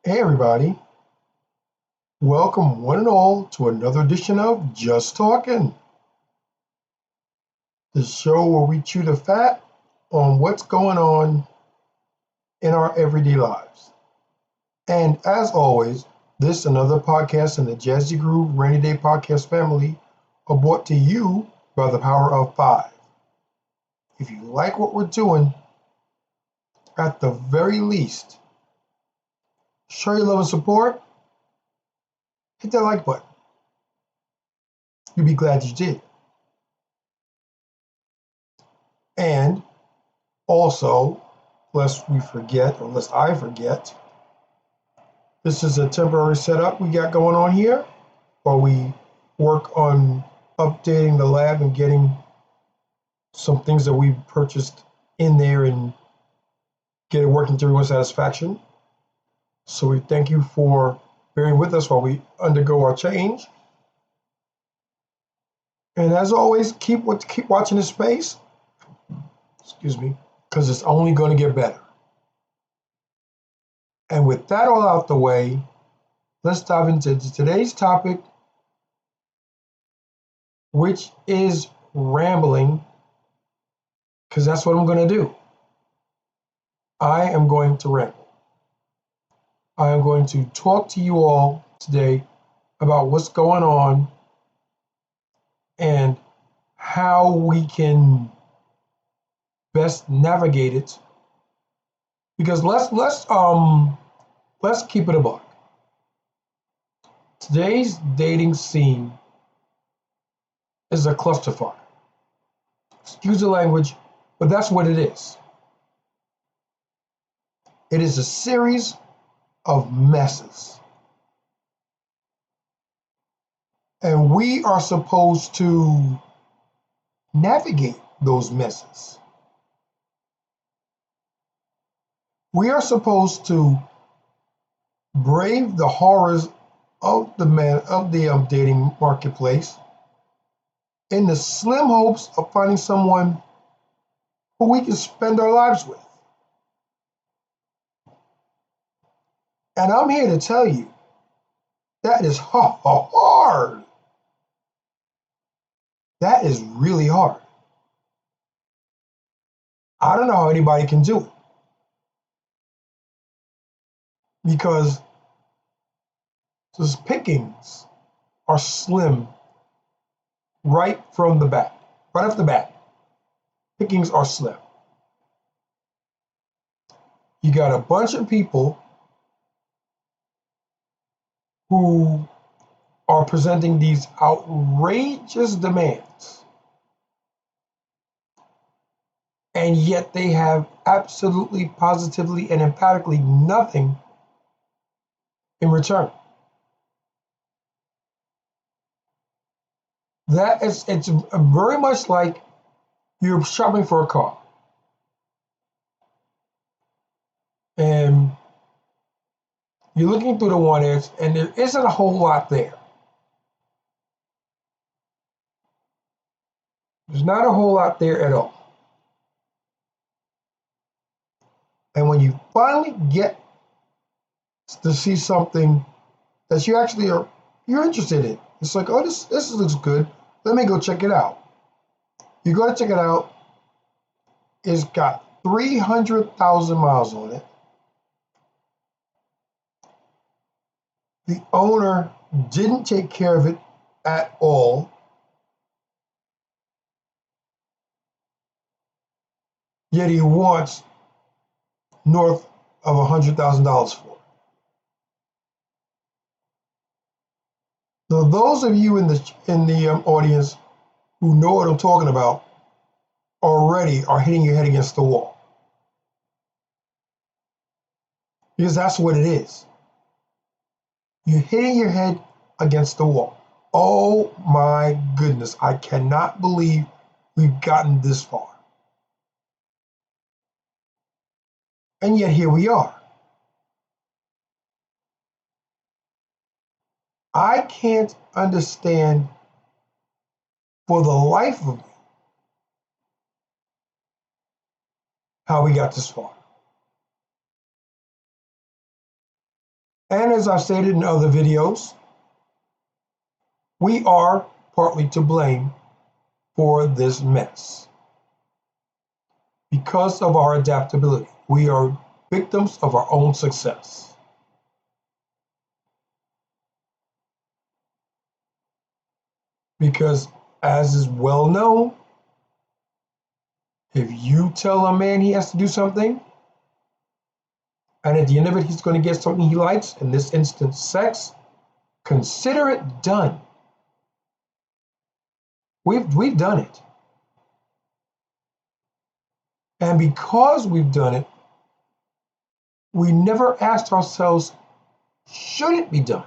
Hey everybody, welcome one and all to another edition of Just Talkin', the show where we chew the fat on what's going on in our everyday lives. And as always, this another podcast in the Jazzy Groove Rainy Day Podcast family are brought to you by the power of five. If you like what we're doing, at the very least, show your love and support, hit that like button. You'll be glad you did. And also, lest we forget, or lest I forget, this is a temporary setup we got going on here while we work on updating the lab and getting some things that we purchased in there and get it working to everyone's satisfaction. So we thank you for bearing with us while we undergo our change. And as always, keep watching this space. Excuse me, because it's only going to get better. And with that all out the way, let's dive into today's topic, which is rambling, because that's what I'm going to do. I am going to ramble. I am going to talk to you all today about what's going on and how we can best navigate it. Because let's keep it a buck. Today's dating scene is a clusterfuck. Excuse the language, but that's what it is. It is a series of messes. And we are supposed to navigate those messes. We are supposed to brave the horrors of the dating marketplace in the slim hopes of finding someone who we can spend our lives with. And I'm here to tell you that is hard. That is really hard. I don't know how anybody can do it because those pickings are slim right from the bat. Right off the bat, pickings are slim. You got a bunch of people who are presenting these outrageous demands, and yet they have absolutely, positively, and emphatically nothing in return. It's very much like you're shopping for a car, and you're looking through the one edge, and there isn't a whole lot there. There's not a whole lot there at all. And when you finally get to see something that you actually you're interested in, it's like, oh, this looks good. Let me go check it out. You go to check it out. It's got 300,000 miles on it. The owner didn't take care of it at all. Yet he wants north of $100,000 for it. Now, those of you in the audience who know what I'm talking about already are hitting your head against the wall, because that's what it is. You're hitting your head against the wall. Oh my goodness, I cannot believe we've gotten this far. And yet here we are. I can't understand for the life of me how we got this far. And as I've stated in other videos, we are partly to blame for this mess because of our adaptability. We are victims of our own success. Because, as is well known, if you tell a man he has to do something, and at the end of it, he's going to get something he likes, in this instance, sex, consider it done. We've done it. And because we've done it, we never asked ourselves, should it be done?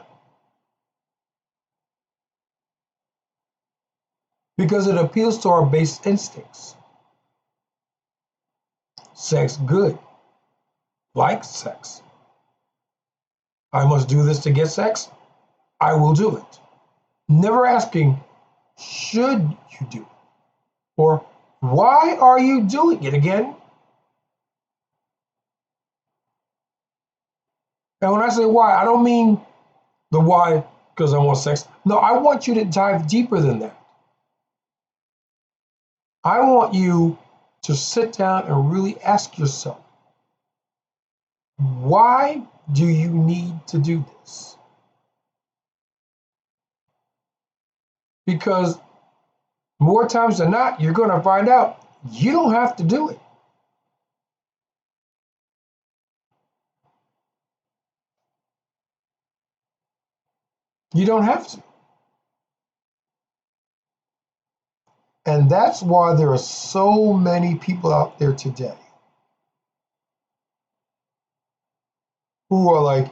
Because it appeals to our base instincts. Sex, good. Like sex. I must do this to get sex. I will do it. Never asking, should you do it? Or why are you doing it again? And when I say why, I don't mean the why because I want sex. No, I want you to dive deeper than that. I want you to sit down and really ask yourself, why do you need to do this? Because more times than not, you're going to find out you don't have to do it. You don't have to. And that's why there are so many people out there today who are like,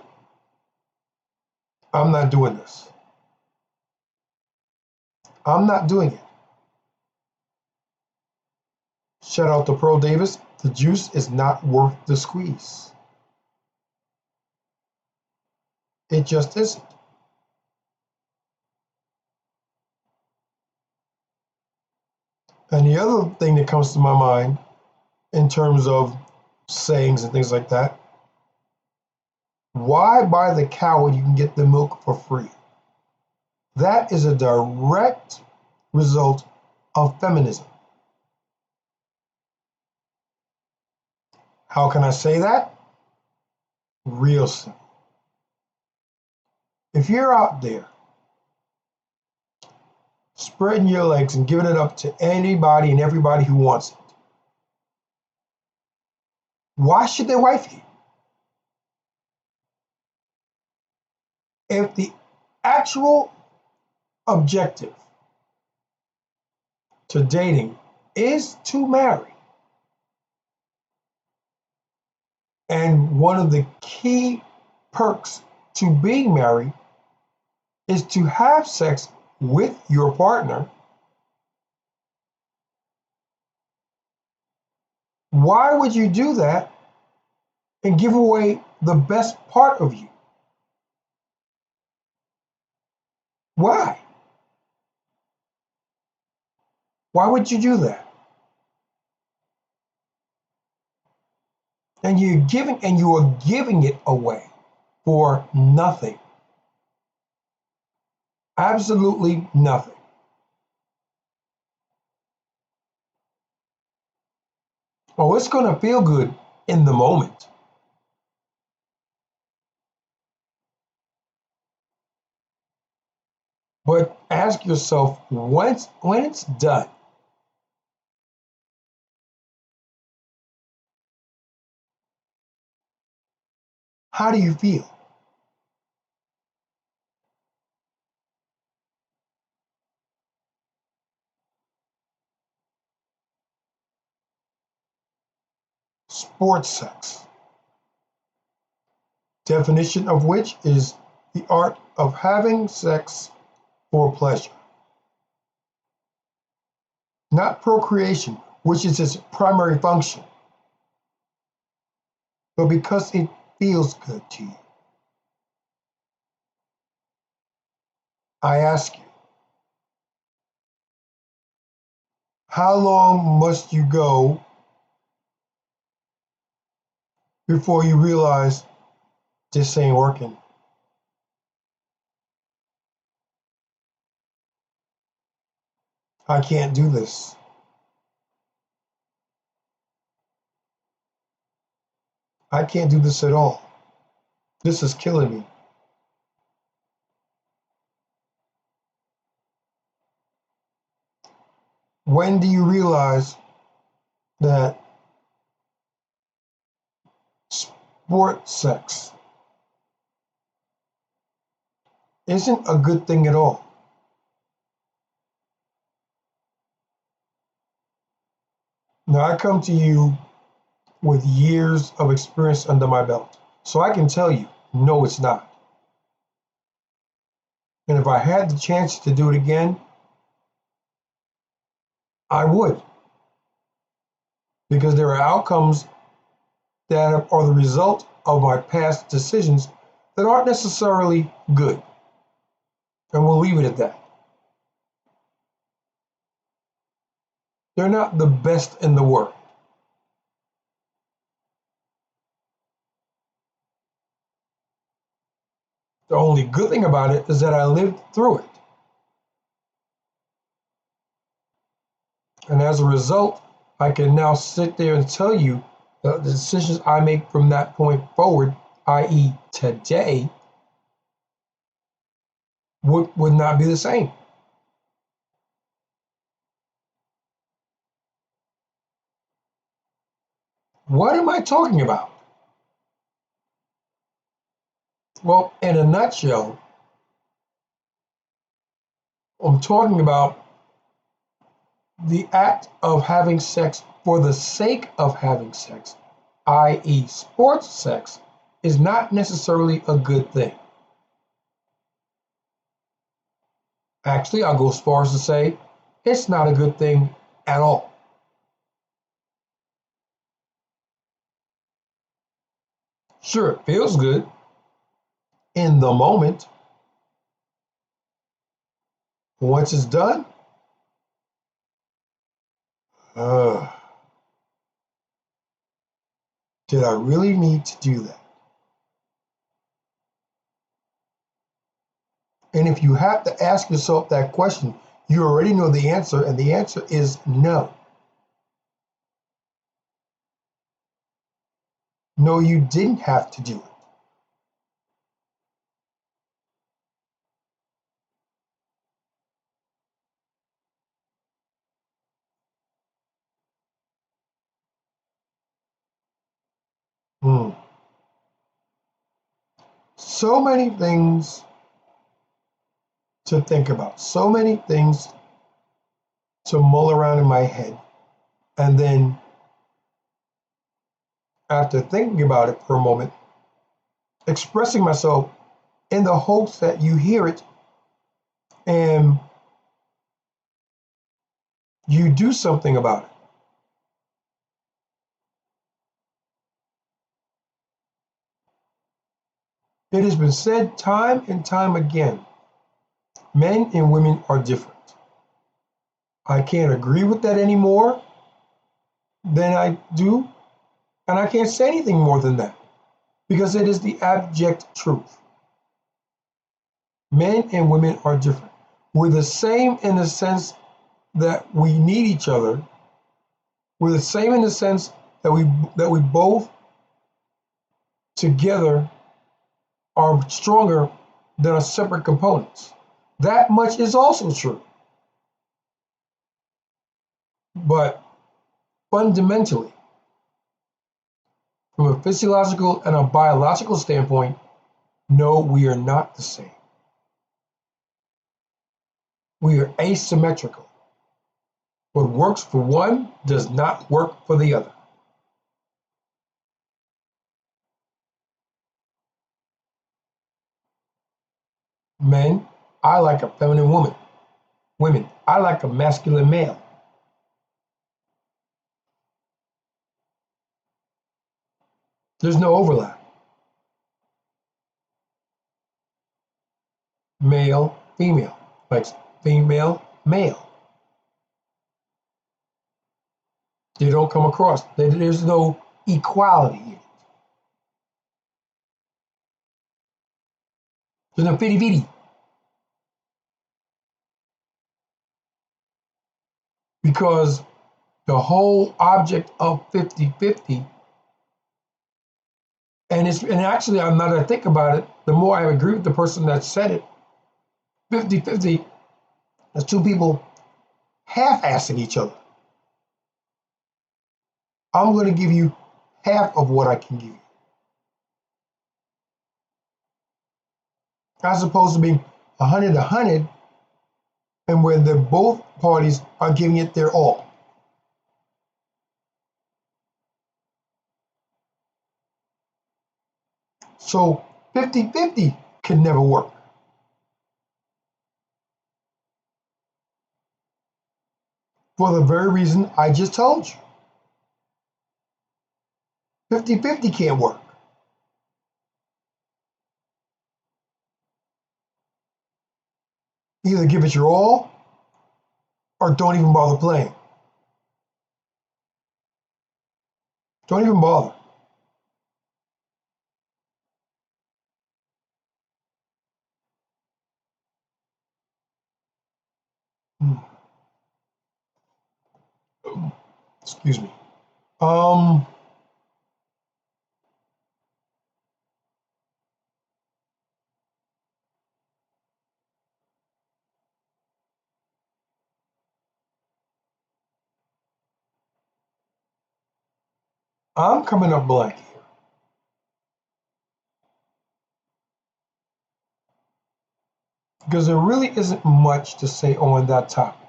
I'm not doing this. I'm not doing it. Shout out to Pearl Davis. The juice is not worth the squeeze. It just isn't. And the other thing that comes to my mind in terms of sayings and things like that, why buy the cow when you can get the milk for free? That is a direct result of feminism. How can I say that? Real simple. If you're out there spreading your legs and giving it up to anybody and everybody who wants it, why should they wife you? If the actual objective to dating is to marry, and one of the key perks to being married is to have sex with your partner, why would you do that and give away the best part of you? Why? Why would you do that? And you are giving it away for nothing. Absolutely nothing. Oh, it's going to feel good in the moment. But ask yourself, when it's done, how do you feel? Sports sex. Definition of which is the art of having sex for pleasure. Not procreation, which is its primary function, but because it feels good to you. I ask you, how long must you go before you realize this ain't working? I can't do this. I can't do this at all. This is killing me. When do you realize that sport sex isn't a good thing at all? Now, I come to you with years of experience under my belt, so I can tell you, no, it's not. And if I had the chance to do it again, I would, because there are outcomes that are the result of my past decisions that aren't necessarily good. And we'll leave it at that. They're not the best in the world. The only good thing about it is that I lived through it. And as a result, I can now sit there and tell you that the decisions I make from that point forward, i.e., today, would not be the same. What am I talking about? Well, in a nutshell, I'm talking about the act of having sex for the sake of having sex, i.e., sports sex, is not necessarily a good thing. Actually, I'll go as far as to say it's not a good thing at all. Sure, it feels good in the moment. Once it's done, uh, did I really need to do that? And if you have to ask yourself that question, you already know the answer, and the answer is no. No, you didn't have to do it. Hmm. So many things to think about, so many things to mull around in my head. And then after thinking about it for a moment, expressing myself in the hopes that you hear it and you do something about it. It has been said time and time again, men and women are different. I can't agree with that any more than I do, and I can't say anything more than that because it is the abject truth. Men and women are different. We're the same in the sense that we need each other. We're the same in the sense that we both together are stronger than our separate components. That much is also true. But fundamentally, from a physiological and a biological standpoint, no, we are not the same. We are asymmetrical. What works for one does not work for the other. Men, I like a feminine woman. Women, I like a masculine male. There's no overlap. Male, female, like female, male. They don't come across. There's no equality here. There's no fitty fitty. because the whole object of 50-50, and actually, I'm not gonna think about it, the more I agree with the person that said it, 50-50 is two people half-assing each other. I'm gonna give you half of what I can give you, as opposed to being 100-100, and where both parties are giving it their all. So 50-50 can never work. For the very reason I just told you. 50-50 can't work. Either give it your all or don't even bother playing. Don't even bother. Excuse me. I'm coming up blank here. Because there really isn't much to say on that topic.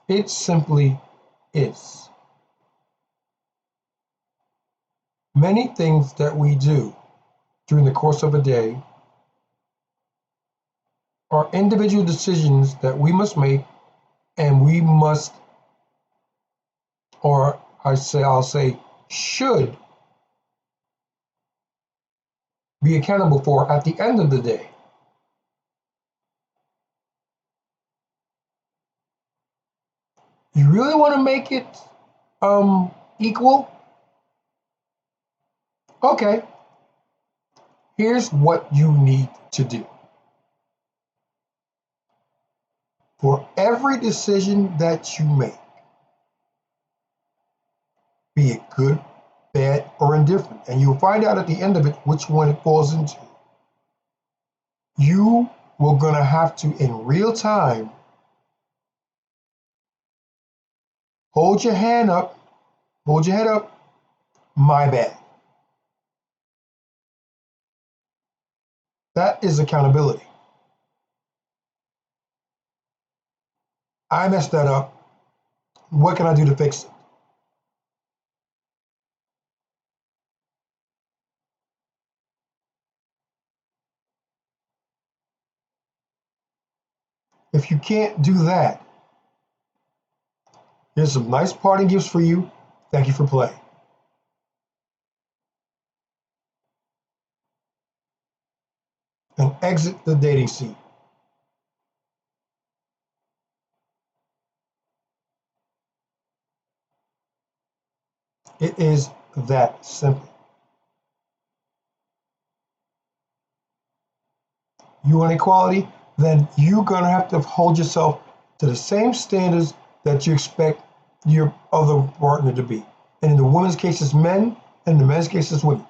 It simply is. Many things that we do during the course of a day are individual decisions that we must make, and we must, or I'll say should be accountable for at the end of the day. You really want to make it equal? Okay, here's what you need to do. For every decision that you make, be it good, bad, or indifferent, and you'll find out at the end of it which one it falls into, you will gonna have to, in real time, hold your hand up, hold your head up, my bad. That is accountability. I messed that up. What can I do to fix it? If you can't do that, here's some nice parting gifts for you. Thank you for playing. And exit the dating scene. It is that simple. You want equality? Then you're going to have to hold yourself to the same standards that you expect your other partner to be. And in the women's case, it's men, and in the men's case, it's women.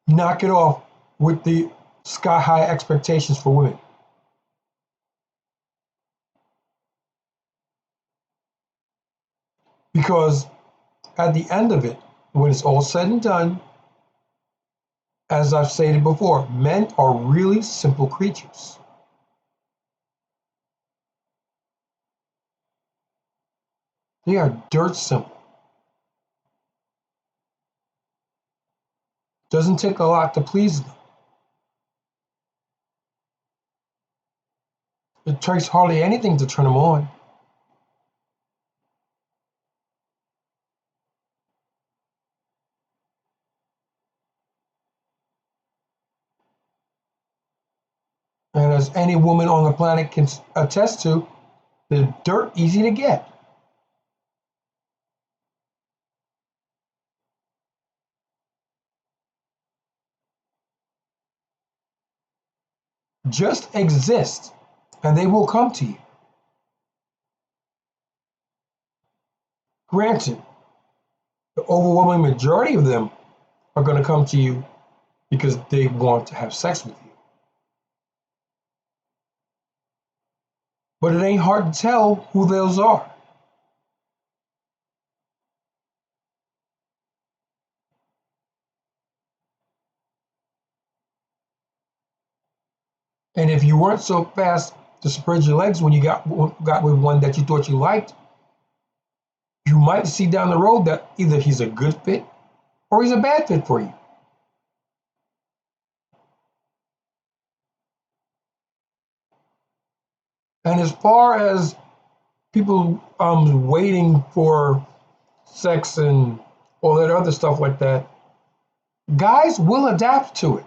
Knock it off with the sky high expectations for women. Because at the end of it, when it's all said and done, as I've stated before, men are really simple creatures. They are dirt simple. Doesn't take a lot to please them. It takes hardly anything to turn them on. And as any woman on the planet can attest to, they're dirt easy to get. just exist and they will come to you. Granted, the overwhelming majority of them are going to come to you because they want to have sex with you. But it ain't hard to tell who those are. And if you weren't so fast to spread your legs when you got with one that you thought you liked, you might see down the road that either he's a good fit or he's a bad fit for you. And as far as people waiting for sex and all that other stuff like that, guys will adapt to it.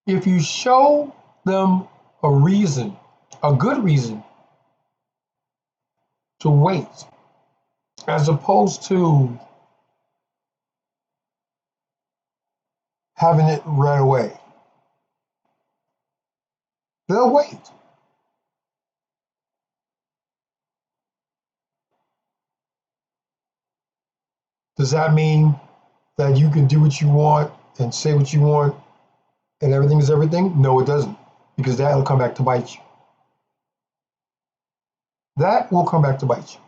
If you show them a reason, a good reason to wait, as opposed to having it right away, they'll wait. Does that mean that you can do what you want and say what you want and everything is everything? No, it doesn't, because that'll come back to bite you. That will come back to bite you.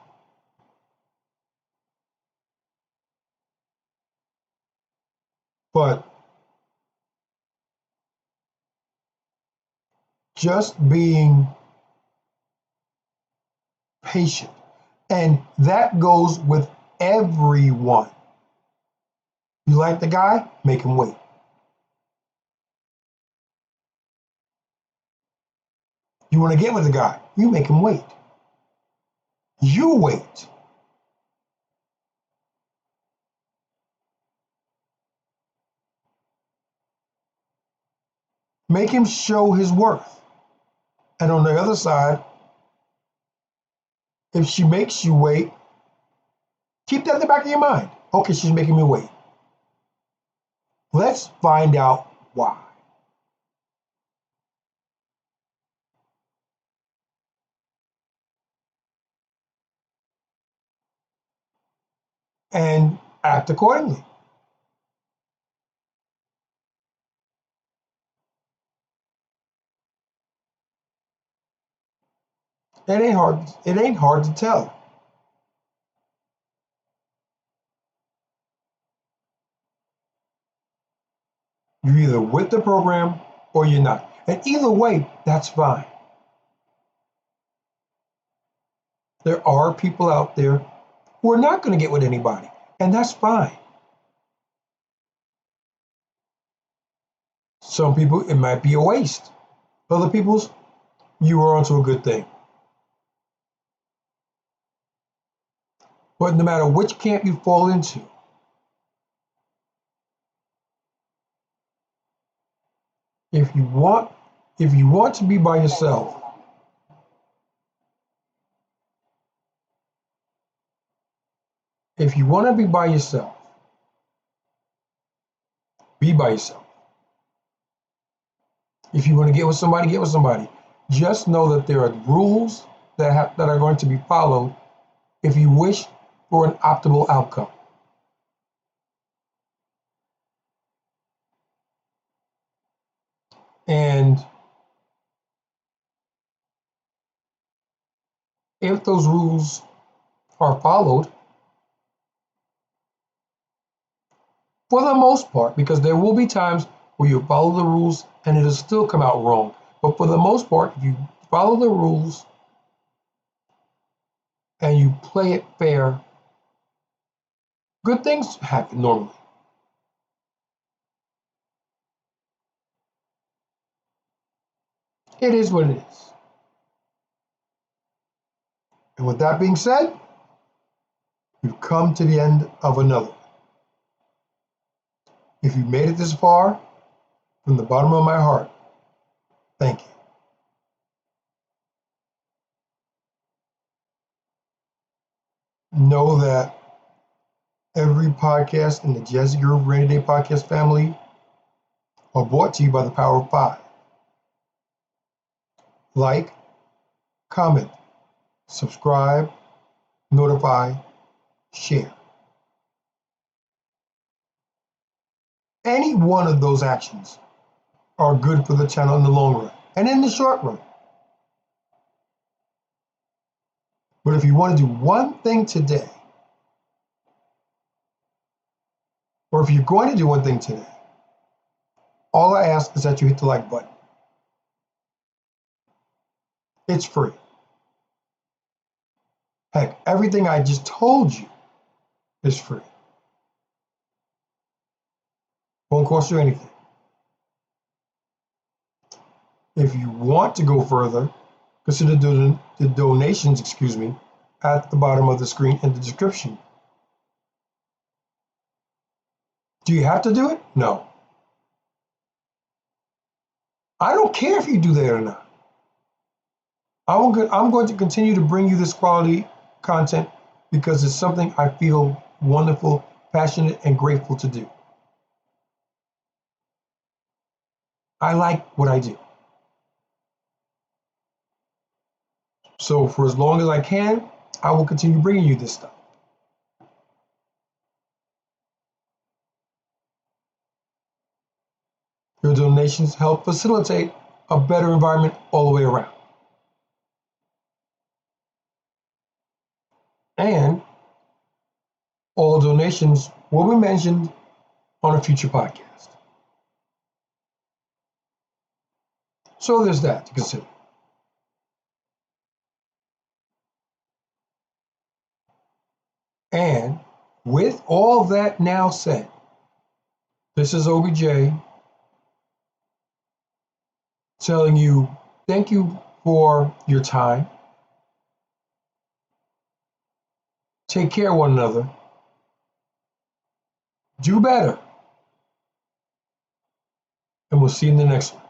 But just being patient, and that goes with everyone. You like the guy? Make him wait. You want to get with the guy? You make him wait. You wait. Make him show his worth. And on the other side, if she makes you wait, keep that in the back of your mind. Okay, she's making me wait. Let's find out why. And act accordingly. It ain't hard. It ain't hard to tell. You're either with the program or you're not. And either way, that's fine. There are people out there who are not going to get with anybody, and that's fine. Some people, it might be a waste. Other people's, you are onto a good thing. But no matter which camp you fall into, if you want, if you want to be by yourself, if you want to be by yourself, be by yourself. If you want to get with somebody, get with somebody. Just know that there are rules that are going to be followed if you wish for an optimal outcome. And if those rules are followed, for the most part, because there will be times where you follow the rules and it'll still come out wrong. But for the most part, if you follow the rules and you play it fair, good things happen normally. It is what it is. And with that being said, we've come to the end of another. If you made it this far, from the bottom of my heart, thank you. Know that Every podcast in the Jazzy Groove Rainy Day Podcast family are brought to you by the Power of Five. Like, comment, subscribe, notify, share. Any one of those actions are good for the channel in the long run and in the short run. But if you want to do one thing today, or if you're going to do one thing today, all I ask is that you hit the like button. It's free. Heck, everything I just told you is free. Won't cost you anything. If you want to go further, consider the donations, at the bottom of the screen in the description. Do you have to do it? No. I don't care if you do that or not. I'm going to continue to bring you this quality content because it's something I feel wonderful, passionate, and grateful to do. I like what I do. So for as long as I can, I will continue bringing you this stuff. Your donations help facilitate a better environment all the way around. And all donations will be mentioned on a future podcast. So there's that to consider. And with all that now said, this is OBJ telling you thank you for your time. Take care of one another. Do better. And we'll see you in the next one.